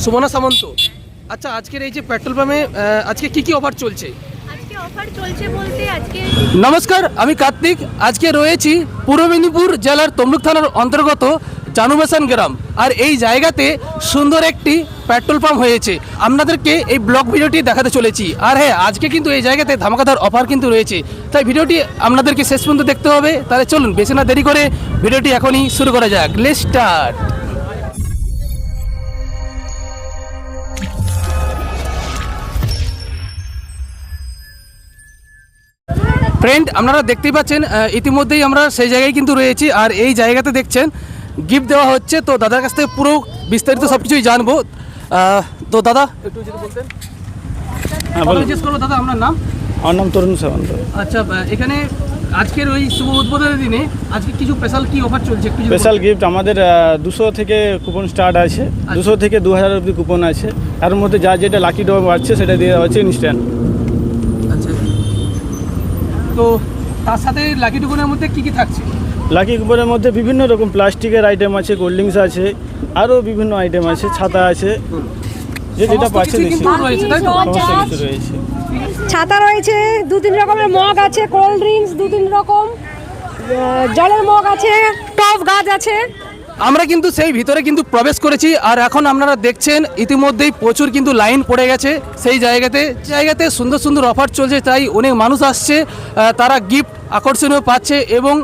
সুমনা সামন্ত। আচ্ছা, আজকের এই যে পেট্রোল পাম্পে আজকে কি অফার চলছে? আজকে অফার চলছে বলতে আজকে নমস্কার, আমি কার্তিক। আজকে রয়েছি পূর্ব মেদিনীপুর জেলার তমলুক থানার অন্তর্গত জানুবাসান গ্রাম। আর এই জায়গাতে সুন্দর একটি পেট্রোল পাম্প হয়েছে। আপনাদেরকে এই ব্লগ ভিডিওটি দেখাতে চলেছি। আর হ্যাঁ, আজকে কিন্তু এই জায়গাতে ধামাকাদার অফার কিন্তু রয়েছে, তাই ভিডিওটি আপনাদেরকে শেষ পর্যন্ত দেখতে হবে। তাহলে চলুন বেশি না দেরি করে ভিডিওটি এখনই শুরু করা যাক। Let's start. ফ্রেন্ড, আপনারা দেখতেই পাচ্ছেন ইতিমধ্যেই আমরা সেই জায়গায় কিন্তু রয়েছি। আর এই জায়গাতে দেখছেন গিফট দেওয়া হচ্ছে। তো দাদার কাছ থেকে পুরো বিস্তারিত সব কিছুই জানবো। তো দাদা একটু যদি বলতেন। জিজ্ঞেস করবো দাদা, আপনার নাম? আমার নাম তরুণ সামন্ত। আচ্ছা, এখানে আজকের ওই শুভ উদ্বোধনের দিনে আজকে কিছু স্পেশাল কি অফার চলছে একটু যদি স্পেশাল বলতেন। গিফট আমাদের 200 থেকে কুপন স্টার্ট আছে, 200 থেকে 2000 অবধি কুপন আছে। তার মধ্যে যা যেটা লাকি ড্র আছে সেটা দিয়ে দেওয়া হচ্ছে ইনস্ট্যান্ট। আচ্ছা, তো তার সাথে লাকি টুকুনের মধ্যে কি থাকছে? লাকি কুপনের মধ্যে বিভিন্ন রকম প্লাস্টিকের আইটেম আছে, কোল্ড ড্রিঙ্কস আছে, আরও বিভিন্ন আইটেম আছে, ছাতা আছে, যেটা সমস্ত পাচ্ছে কিছুই কিন্তু রয়েছে, তাই তো? সমস্ত কিছু রয়েছে। ছাতা রয়েছে, 2-3 রকমের মগ আছে, কোল্ড ড্রিঙ্কস 2-3 রকম, জলের মগ আছে, টপ গাছ আছে। আমরা কিন্তু সেই ভিতরে কিন্তু প্রবেশ করেছি। আর এখন আপনারা দেখছেন ইতিমধ্যেই প্রচুর কিন্তু লাইন পড়ে গেছে সেই জায়গাতে সুন্দর সুন্দর অফার চলছে, তাই অনেক মানুষ আসছে, তারা গিফট আকর্ষণীয় পাচ্ছে এবং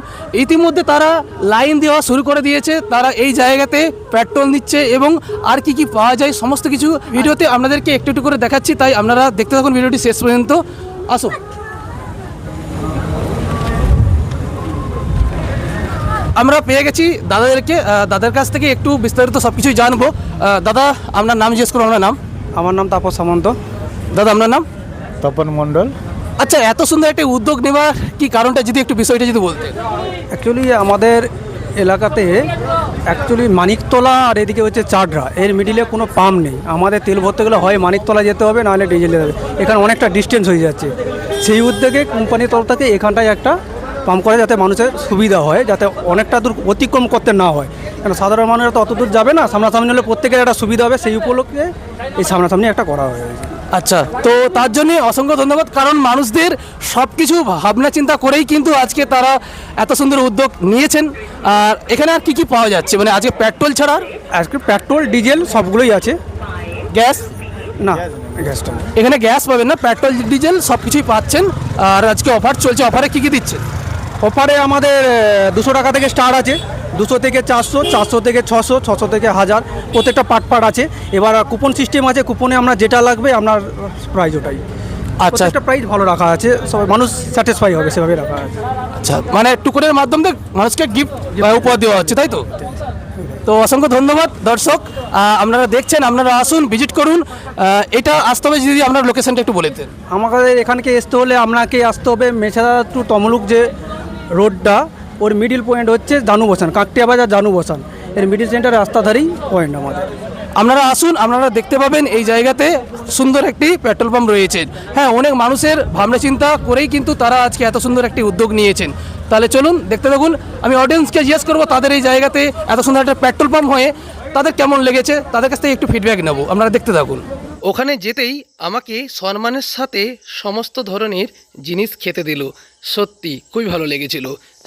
ইতিমধ্যে তারা লাইন দেওয়া শুরু করে দিয়েছে। তারা এই জায়গাতে পেট্রোল নিচ্ছে এবং আর কি পাওয়া যায় সমস্ত কিছু ভিডিওতে আপনাদেরকে একটু একটু করে দেখাচ্ছি, তাই আপনারা দেখতে থাকুন ভিডিওটি শেষ পর্যন্ত। আসো, আমরা পেয়ে গেছি দাদাদেরকে। দাদার কাছ থেকে একটু বিস্তারিত সব কিছুই জানবো। দাদা, আপনার নাম জিজ্ঞেস করুন। আপনার নাম? আমার নাম তাপস সামন্ত। দাদা, আপনার নাম? তপন মণ্ডল। আচ্ছা, এত সুন্দর একটা উদ্যোগ নেওয়ার কি কারণটা যদি একটু বিষয়টা যদি বলতেন। অ্যাকচুয়ালি আমাদের এলাকাতে মানিকতলা আর এদিকে হচ্ছে চাডরা, এর মিডিলে কোনো পাম্প নেই। আমাদের তেল ভরতে গেলে হয় মানিকতলা যেতে হবে, নাহলে ডিজেল যেতে হবে। এখানে অনেকটা ডিস্টেন্স হয়ে যাচ্ছে। সেই উদ্যোগে কোম্পানির তরফ থেকে এখানটায় একটা পাম্প করে, যাতে মানুষের সুবিধা হয়, যাতে অনেকটা দূর অতিক্রম করতে না হয়। কেন সাধারণ মানুষরা তো অত দূর যাবে না, সামনাসামনি হলে প্রত্যেকের একটা সুবিধা হবে। সেই উপলক্ষে এই সামনাসামনি একটা করা হয়েছে। আচ্ছা, তো তার জন্য অসংখ্য ধন্যবাদ, কারণ মানুষদের সব কিছু ভাবনা চিন্তা করেই কিন্তু আজকে তারা এত সুন্দর উদ্যোগ নিয়েছেন। আর এখানে আর কি পাওয়া যাচ্ছে, মানে আজকে পেট্রোল ছাড়া? আজকে পেট্রোল ডিজেল সবগুলোই আছে। গ্যাস? না, গ্যাসটা না। এখানে গ্যাস পাবেন না, পেট্রোল ডিজেল সব কিছুই পাচ্ছেন। আর আজকে অফার চলছে। অফারে কি দিচ্ছে? অফারে আমাদের 200 টাকা থেকে স্টার্ট আছে, 200 থেকে 400, 400 থেকে 600, 600 থেকে 1000, প্রত্যেকটা পার্ট আছে। এবার কুপন সিস্টেম আছে, কুপনে আমরা যেটা লাগবে আপনার প্রাইস ওটাই। আচ্ছা, একটা প্রাইস ভালো রাখা আছে, সবাই মানুষ স্যাটিসফাই হবে সেভাবে রাখা আছে। আচ্ছা, মানে টুকুনের মাধ্যমে মানুষকে গিফট উপহার দেওয়া হচ্ছে, তাই তো? তো অসংখ্য ধন্যবাদ দর্শক। আপনারা দেখছেন, আপনারা আসুন, ভিজিট করুন। এটা আসতে হবে, যদি আপনার লোকেশনটা একটু বলে দেন। আমাদের এখানকে আসতে হলে আপনাকে আসতে হবে মেছাদা টু তমলুক যে রোডটা, ওর মিডিল পয়েন্ট হচ্ছে জানুবসান, কাকটিয়া বাজার জানুবসান, এর মিডিল সেন্টারে রাস্তাধারেই পয়েন্ট আমাদের। আপনারা আসুন, আপনারা দেখতে পাবেন এই জায়গাতে সুন্দর একটি পেট্রোল পাম্প রয়েছে। হ্যাঁ, অনেক মানুষের ভাবনা চিন্তা করেই কিন্তু তারা আজকে এত সুন্দর একটি উদ্যোগ নিয়েছেন। তাহলে চলুন দেখতে থাকুন। আমি অডিয়েন্সকে জিজ্ঞেস করবো তাদের এই জায়গাতে এত সুন্দর একটা পেট্রোল পাম্প হয়ে তাদের কেমন লেগেছে, তাদের কাছ থেকে একটু ফিডব্যাক নেবো। আপনারা দেখতে থাকুন। ওখানে যেতেই আমাকে সম্মানের সাথে সমস্ত ধরনের জিনিস খেতে দিল। সত্যি খুবই ভালো লেগেছিল।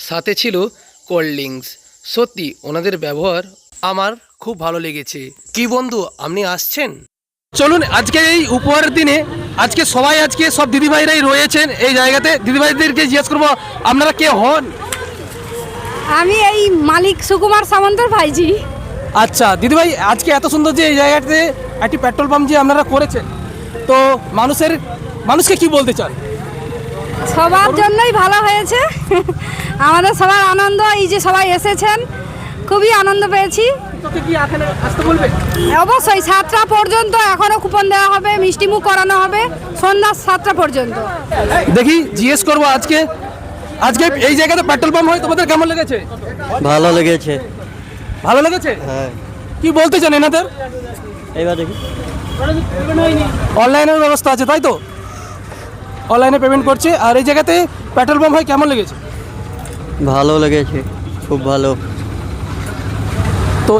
সাথে ছিল কোল্ড ড্রিঙ্কস। সত্যি ওনাদের ব্যবহার আমার খুব ভালো লেগেছে। কি বন্ধু, আপনি আসছেন? চলুন, আজকে এই উপহারের দিনে আজকে সব দিদিভাইরাই রয়েছেন এই জায়গাতে। দিদিভাইদেরকে জিজ্ঞেস করবো আপনারা কে হন? আমি এই মালিক সুকুমার সামন্তর ভাইজি। আচ্ছা দিদিভাই, আজকে এত সুন্দর যে এই জায়গাতে একটি পেট্রোল পাম্প যে আপনারা করেছেন, তো মানুষকে কি বলতে চান? সবার জন্যই ভালো হয়েছে। আমাদের সবার আনন্দ, এই যে সবাই এসেছেন, খুবই আনন্দ পেয়েছি। তোকে কি এখানে আসতে বলবেন? অবশ্যই 7টা পর্যন্ত এখনও কুপন দেওয়া হবে, মিষ্টিমুখ করানো হবে সন্ধ্যা 7টা পর্যন্ত। দেখি জিজ্ঞেস করবো আজকে এই জায়গাতে পেট্রোল পাম্প হয় তোমাদের কেমন লেগেছে? ভালো লেগেছে। ভালো লেগেছে? হ্যাঁ। কি বলতে চান এনাদের? এইবার দেখি অনলাইনের ব্যবস্থা আছে, তাই তো? অনলাইনে পেমেন্ট করছে। আর এই জায়গাতে পেট্রোল পাম্প হয় কেমন লেগেছে? ভালো লেগেছে, খুব ভালো। তো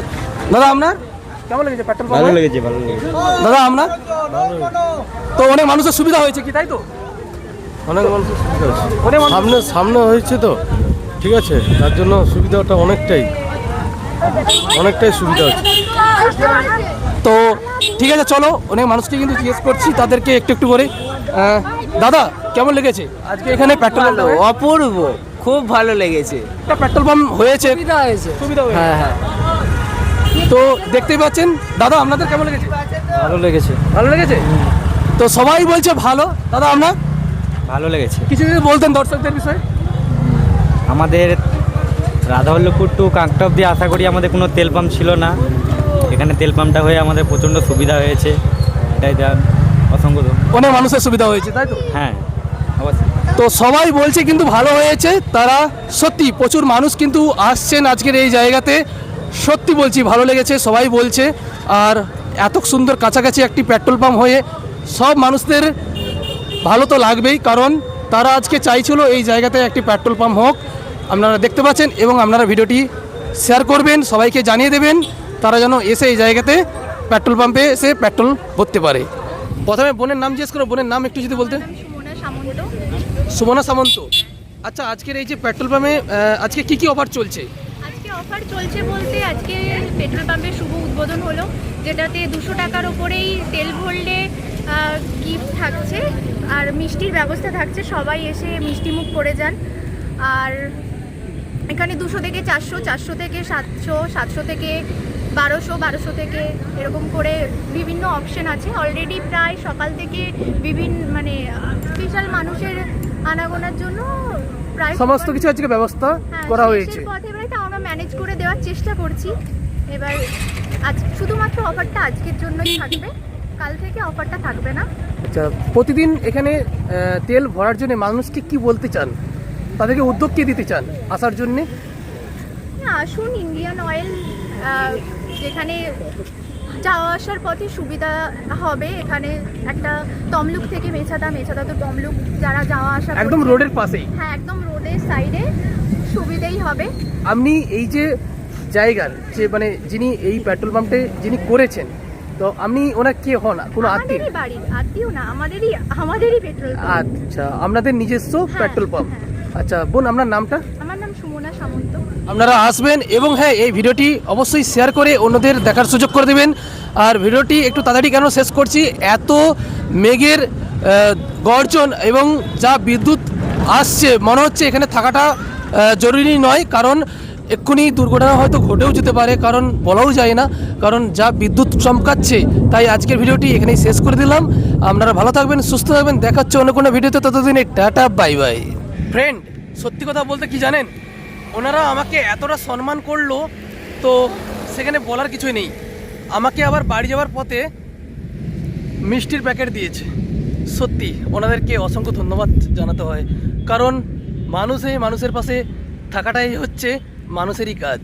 দাদা আপনার? কেমন লেগেছে পেট্রোল পাম্প? ভালো লেগেছে ভালো লেগেছে দাদা আমরা তো অনেক মানুষের সুবিধা হয়েছে কি তাই তো? অনেক মানুষের সুবিধা হচ্ছে অনেক মানুষ সামনে সামনে হয়েছে তো ঠিক আছে তার জন্য সুবিধাটা অনেকটাই সুবিধা হচ্ছে। তো ঠিক আছে চলো অনেক মানুষকে কিন্তু জিজ্ঞেস করছি তাদেরকে একটু একটু করে দাদা কেমন লেগেছে আজকে এখানে পেট্রোল পাম্প? অপূর্ব, খুব ভালো লেগেছে। একটা পেট্রোল পাম্প হয়েছে সুবিধা হয়েছে হ্যাঁ হ্যাঁ, তো দেখতেই পাচ্ছেন দাদা আপনাদের কেমন লেগেছে? ভালো লেগেছে ভালো লেগেছে তো সবাই বলছে ভালো। দাদা আপনার ভালো লেগেছে। কিছু যদি বলতেন দর্শকদের বিষয়ে। আমাদের রাধাবল্লভপুর টু কাঁকটা অব্দি আশা করি আমাদের কোনো তেল পাম্প ছিল না, এখানে তেল পাম্পটা হয়ে আমাদের প্রচণ্ড সুবিধা হয়েছে, এটাই যা অসংখ্য অনেক মানুষের সুবিধা হয়েছে তাই তো? হ্যাঁ অবশ্যই। তো সবাই বলছে কিন্তু ভালো হয়েছে, তারা সত্যি প্রচুর মানুষ কিন্তু আসছেন আজকের এই জায়গাতে, সত্যি বলছি ভালো লেগেছে সবাই বলছে। আর এত সুন্দর কাছাকাছি একটি পেট্রোল পাম্প হয়ে সব মানুষদের ভালো তো লাগবেই, কারণ তারা আজকে চাইছিল এই জায়গাতে একটি পেট্রোল পাম্প হোক। আপনারা দেখতে পাচ্ছেন এবং আপনারা ভিডিওটি শেয়ার করবেন, সবাইকে জানিয়ে দেবেন তারা যেন এসে এই জায়গাতে পেট্রোল পাম্পে এসে পেট্রোল ভরতে পারে। প্রথমে বোনের নাম জিজ্ঞেস করো, বোনের নাম একটু যদি বলতে। সুমনা সামন্ত। সুমনা সামন্ত। আচ্ছা আজকের এই যে পেট্রোল পাম্পে আজকে কি অফার চলছে? আজকে অফার চলছে বলতে আজকে পেট্রোল পাম্পের শুভ উদ্বোধন হলো, যেটাতে 200 টাকার ওপরেই তেল ভরলে গিফট থাকছে আর মিষ্টির ব্যবস্থা থাকছে, সবাই এসে মিষ্টিমুখ করে যান। আর এখানে 200 থেকে 400, 400 থেকে 700, 700 থেকে 1200, 1200 থেকে এরকম করে বিভিন্ন অপশন আছে। অলরেডি প্রায় সকাল থেকে বিভিন্ন মানে বিশাল মানুষের আনাগোনার জন্য প্রায় সমস্ত কিছু আজকে ব্যবস্থা করা হয়েছে। পথে প্রায় তা আমরা ম্যানেজ করে দেওয়ার চেষ্টা করছি। এবার আজ শুধুমাত্র অফারটা আজকের জন্যই থাকবে, কাল থেকে অফারটা থাকবে না। আচ্ছা প্রতিদিন এখানে তেল ভরার জন্য মানুষকে কি বলতে চান, তাদেরকে উদ্যোগ কি দিতে চান আসার জন্যে? আসুন, ইন্ডিয়ান অয়েল যেখানে যাওয়া আসার পথে সুবিধা হবে। এখানে একটা তমলুক থেকে মেছাদা, মেছাদা তো তমলুক, যারা যাওয়া আসা একদম করছে, রোডের পাশেই। হ্যাঁ একদম রোডের সাইডে, সুবিধেই হবে। আপনি এই যে জায়গার যে মানে যিনি এই পেট্রোল পাম্পে যিনি করেছেন, তো আপনি ওনার কে হন? কোনো আত্মীয়? আমাদেরই বাড়ির আত্মীয় না, আমাদেরই পেট্রোল পাম্প। আচ্ছা আপনাদের নিজস্ব হ্যাঁ, পেট্রোল পাম্প। হ্যাঁ। আচ্ছা বোন আপনার নামটা? আমার নাম সুমনা সামন্ত। আপনারা আসবেন এবং হ্যাঁ এই ভিডিওটি অবশ্যই শেয়ার করে অন্যদের দেখার সুযোগ করে দেবেন। আর ভিডিওটি একটু তাড়াতাড়ি কেন শেষ করছি, এত মেঘের গর্জন এবং যা বিদ্যুৎ আসছে মনে হচ্ছে এখানে থাকাটা জরুরি নয়, কারণ এক্ষুনি দুর্ঘটনা হয়তো ঘটেও যেতে পারে, কারণ বলাও যায় না, কারণ যা বিদ্যুৎ চমকাচ্ছে। তাই আজকের ভিডিওটি এখানেই শেষ করে দিলাম। আপনারা ভালো থাকবেন, সুস্থ থাকবেন, দেখা হচ্ছে অন্য কোনো ভিডিওতে, ততদিনে টাটা বাই বাই। ফ্রেন্ড সত্যি কথা বলতে কি জানেন, ওনারা আমাকে এতটা সম্মান করলো তো সেখানে বলার কিছুই নেই। আমাকে আবার বাড়ি যাওয়ার পথে মিষ্টির প্যাকেট দিয়েছে। সত্যি ওনাদেরকে অসংখ্য ধন্যবাদ জানাতে হয়, কারণ মানুষের পাশে থাকাটাই হচ্ছে মানুষেরই কাজ।